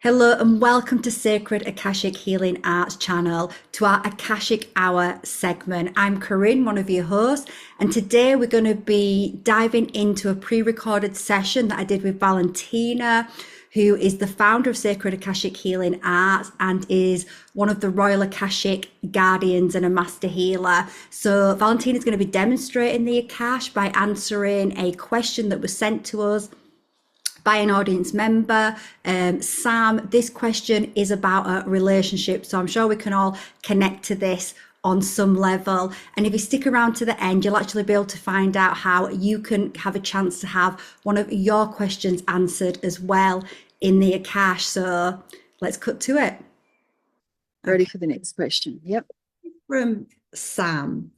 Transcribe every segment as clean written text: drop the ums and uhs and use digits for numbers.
Hello and welcome to Sacred Akashic Healing Arts channel to our Akashic Hour segment. I'm Corinne, one of your hosts, and today we're going to be diving into a pre-recorded session that I did with Valentina, who is the founder of Sacred Akashic Healing Arts and is one of the Royal Akashic Guardians and a master healer. So Valentina is going to be demonstrating the Akash by answering a question that was sent to us by an audience member. Sam, this question is about a relationship, so I'm sure we can all connect to this on some level. And if you stick around to the end, you'll actually be able to find out how you can have a chance to have one of your questions answered as well in the Akash. So let's cut to it. Ready for the next question. Yep. From Sam.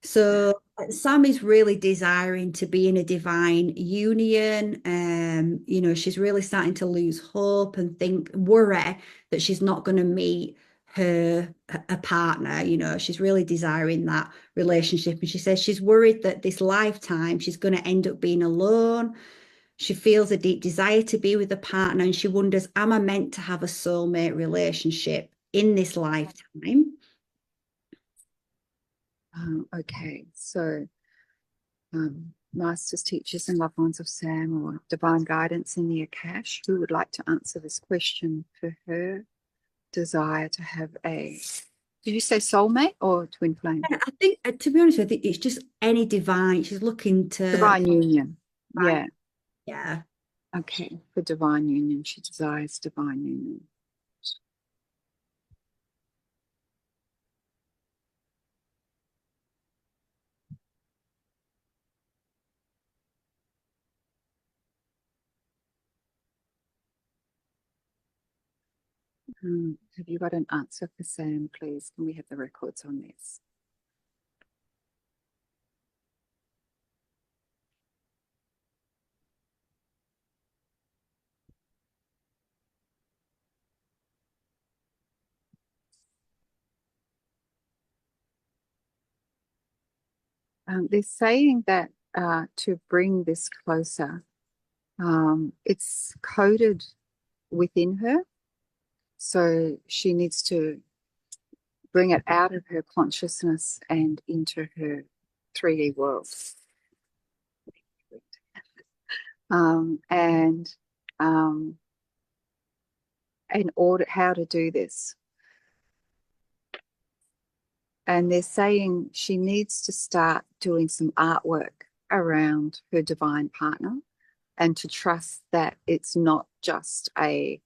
So Sam is really desiring to be in a divine union. She's really starting to lose hope and worry that she's not going to meet a partner. She's really desiring that relationship. And she says she's worried that this lifetime she's going to end up being alone. She feels a deep desire to be with a partner, and she wonders, am I meant to have a soulmate relationship in this lifetime? Okay, so masters, teachers, and loved ones of Sam or divine guidance in the Akash, who would like to answer this question for her desire to have did you say soulmate or twin flame? I think, to be honest, I think it's just any divine. She's looking to Divine union. divine, Yeah. yeah. Okay, for divine union, she desires divine union. Have you got an answer for Sam, please? Can we have the records on this? They're saying that to bring this closer, it's coded within her. So she needs to bring it out of her consciousness and into her 3D world. And in order, how to do this. And they're saying she needs to start doing some artwork around her divine partner and to trust that it's not just a,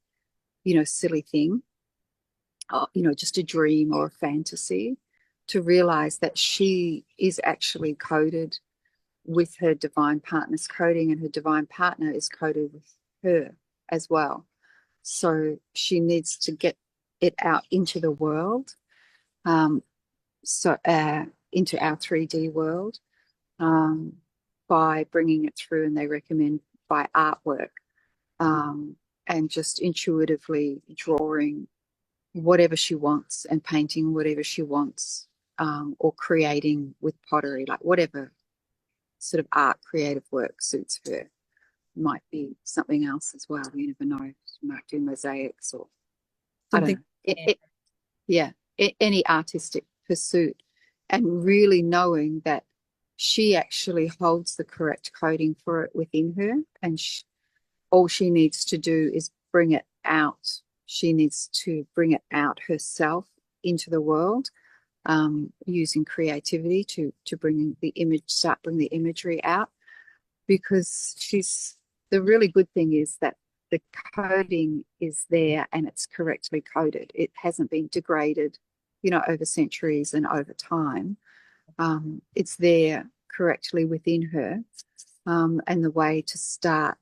silly thing, just a dream or a fantasy, to realize that she is actually coded with her divine partner's coding, and her divine partner is coded with her as well. So she needs to get it out into the world, into our 3D world, by bringing it through, and they recommend by artwork, and just intuitively drawing whatever she wants and painting whatever she wants, or creating with pottery, like whatever sort of art, creative work suits her. Might be something else as well. You never know. She might do mosaics or something. I don't know. Any artistic pursuit, and really knowing that she actually holds the correct coding for it within her, and all she needs to do is bring it out. She needs to bring it out herself into the world, using creativity to bring the imagery out, because the really good thing is that the coding is there and it's correctly coded. It hasn't been degraded, over centuries and over time. It's there correctly within her, and the way to start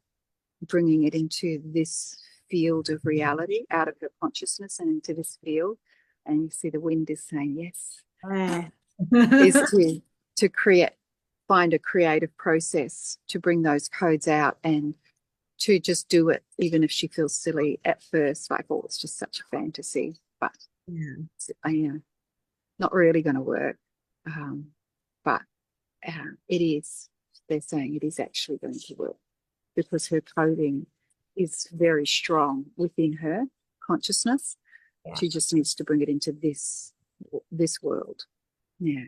bringing it into this field of reality, out of her consciousness and into this field. And you see the wind is saying yes. Is to find a creative process to bring those codes out, and to just do it, even if she feels silly at first, like, oh, it's just such a fantasy, but it's, not really going to work. But it is. They're saying it is actually going to work, because her coding is very strong within her, consciousness. Yeah. She just needs to bring it into this world. Yeah.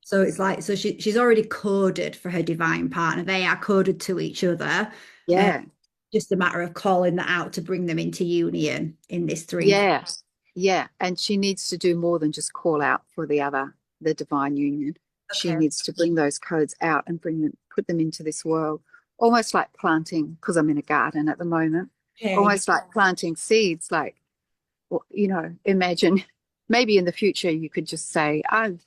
So it's like, so she's already coded for her divine partner. They are coded to each other. Yeah. Just a matter of calling that out to bring them into union in this three. Yeah. Yeah. And she needs to do more than just call out for the divine union. She Okay. needs to bring those codes out and put them into this world, almost like planting, because I'm in a garden at the moment, Okay. almost like planting seeds. Like, imagine maybe in the future you could just say, oh,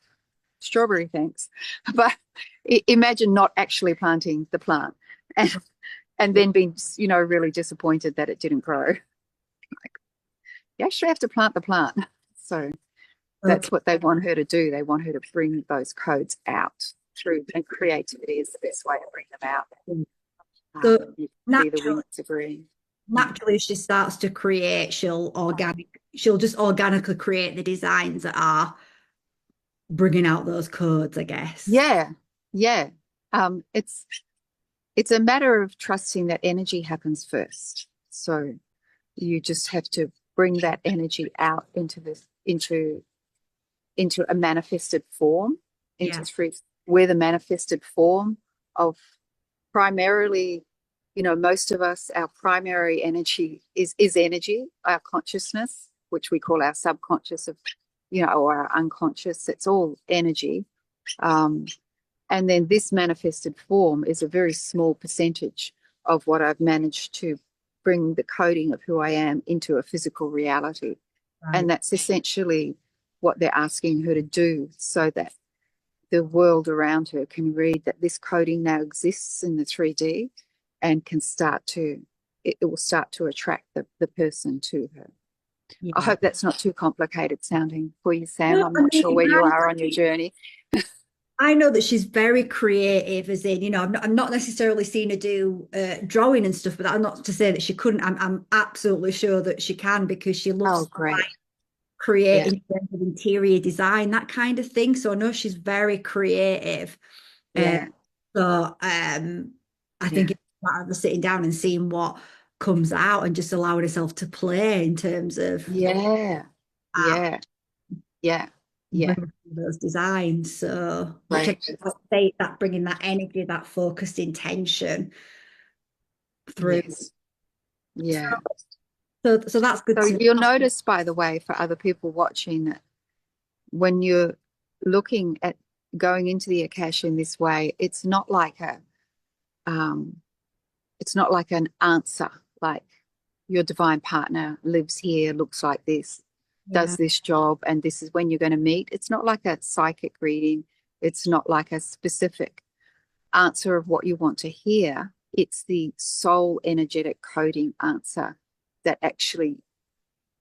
strawberry, thanks. But imagine not actually planting the plant and then being, really disappointed that it didn't grow. Like, you actually have to plant the plant. So that's Okay. what they want her to do. They want her to bring those codes out through, and creativity is the best way to bring them out. So You can see the winds of green. naturally, she starts to create, she'll just organically create the designs that are bringing out those codes, I guess. Yeah, yeah. It's a matter of trusting that energy happens first. So you just have to bring that energy out into a manifested form, Yeah. we're the manifested form of primarily, most of us, our primary energy is energy, our consciousness, which we call our subconscious or our unconscious. It's all energy. And then this manifested form is a very small percentage of what I've managed to bring the coding of who I am into a physical reality. Right. And that's essentially what they're asking her to do, so that the world around her can read that this coding now exists in the 3D and it will start to attract the person to her. Yeah. I hope that's not too complicated sounding for you, Sam. No, I'm not sure where you are on your journey. I know that she's very creative, as in, I'm not necessarily seeing her do drawing and stuff, but that's not to say that she couldn't. I'm absolutely sure that she can, because she loves Oh, great. creating terms of interior design, that kind of thing. So I know she's very creative. Yeah. I think it's a matter of sitting down and seeing what comes out and just allowing herself to play in terms of Yeah. Yeah. Yeah. Yeah. those designs. So, which I Right. say that bringing that energy, that focused intention through. Yes. Yeah. So that's good So to you'll notice, by the way, for other people watching, that when you're looking at going into the Akash in this way, it's not like an answer, like your divine partner lives here, looks like this, does this job, and this is when you're going to meet. It's not like a psychic reading. It's not like a specific answer of what you want to hear. It's the soul energetic coding answer that actually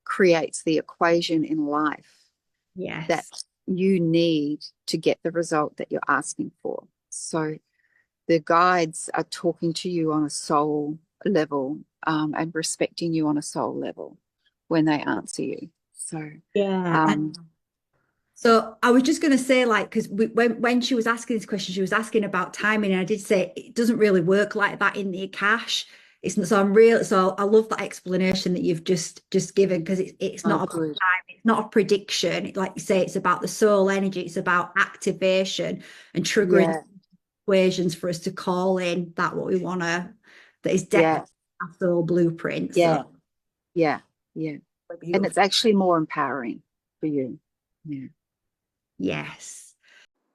creates the equation in life that you need to get the result that you're asking for. So the guides are talking to you on a soul level, and respecting you on a soul level when they answer you. So So I was just going to say, like, because when she was asking this question, she was asking about timing, and I did say it doesn't really work like that in the Akash. It's not, so I love that explanation that you've just given, because it's not about good. time, it's not a prediction. Like you say, it's about the soul energy, it's about activation and triggering equations for us to call in that what we want to. That is definitely our soul blueprint. So Yeah. And it's actually more empowering for you. Yeah. Yes.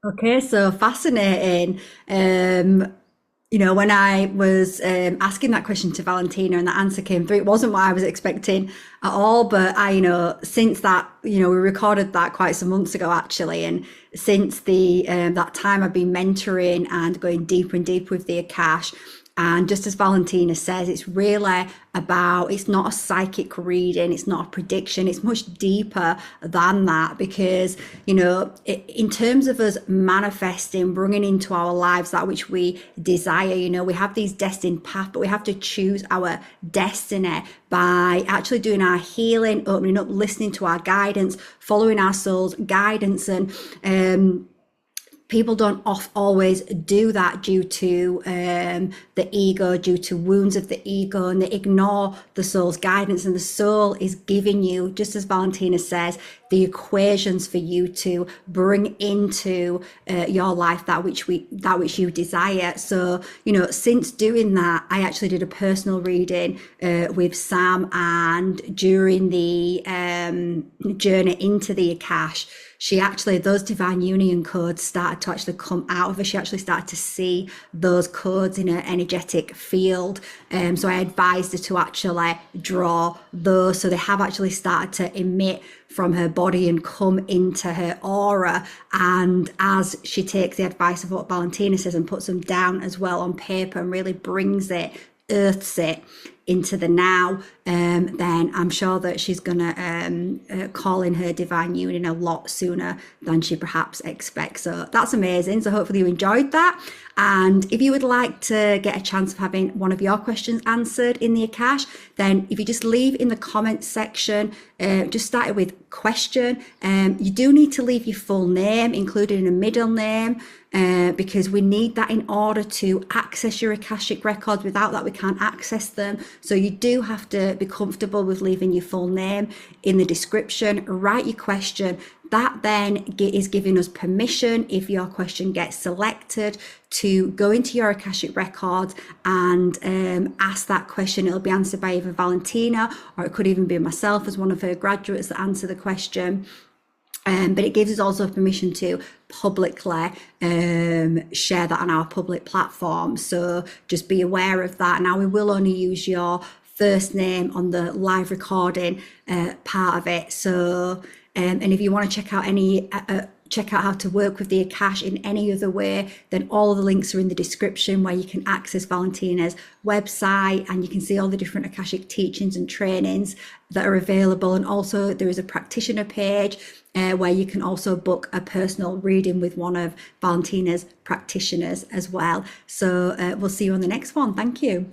Okay, so fascinating. When I was asking that question to Valentina and that answer came through, it wasn't what I was expecting at all. But since that, we recorded that quite some months ago actually, and since the that time I've been mentoring and going deeper and deeper with the Akash. And just as Valentina says, it's really about, it's not a psychic reading, it's not a prediction, it's much deeper than that, because, in terms of us manifesting, bringing into our lives that which we desire, we have these destined paths, but we have to choose our destiny by actually doing our healing, opening up, listening to our guidance, following our soul's guidance, and people don't always do that due to the ego, due to wounds of the ego, and they ignore the soul's guidance. And the soul is giving you, just as Valentina says, the equations for you to bring into your life that which you desire. So, you know, since doing that, I actually did a personal reading with Sam, and during the journey into the Akash, she actually, those divine union codes started to actually come out of her. She actually started to see those codes in her energetic field. So I advised her to actually draw those. So they have actually started to emit from her body and come into her aura. And as she takes the advice of what Valentina says and puts them down as well on paper and really brings it, earths it into the now, then I'm sure that she's going to call in her divine union a lot sooner than she perhaps expects. So that's amazing. So hopefully you enjoyed that. And if you would like to get a chance of having one of your questions answered in the Akash, then if you just leave in the comments section, just start it with question. You do need to leave your full name, including a middle name, because we need that in order to access your Akashic records. Without that, we can't access them. So you do have to be comfortable with leaving your full name in the description. Write your question. That then is giving us permission, if your question gets selected, to go into your Akashic records and ask that question. It'll be answered by either Valentina, or it could even be myself as one of her graduates that answer the question. But it gives us also permission to publicly share that on our public platform. So just be aware of that. Now, we will only use your first name on the live recording part of it. So, and if you want to check out how to work with the Akash in any other way, then all of the links are in the description, where you can access Valentina's website and you can see all the different Akashic teachings and trainings that are available. And also there is a practitioner page where you can also book a personal reading with one of Valentina's practitioners as well. So we'll see you on the next one. Thank you.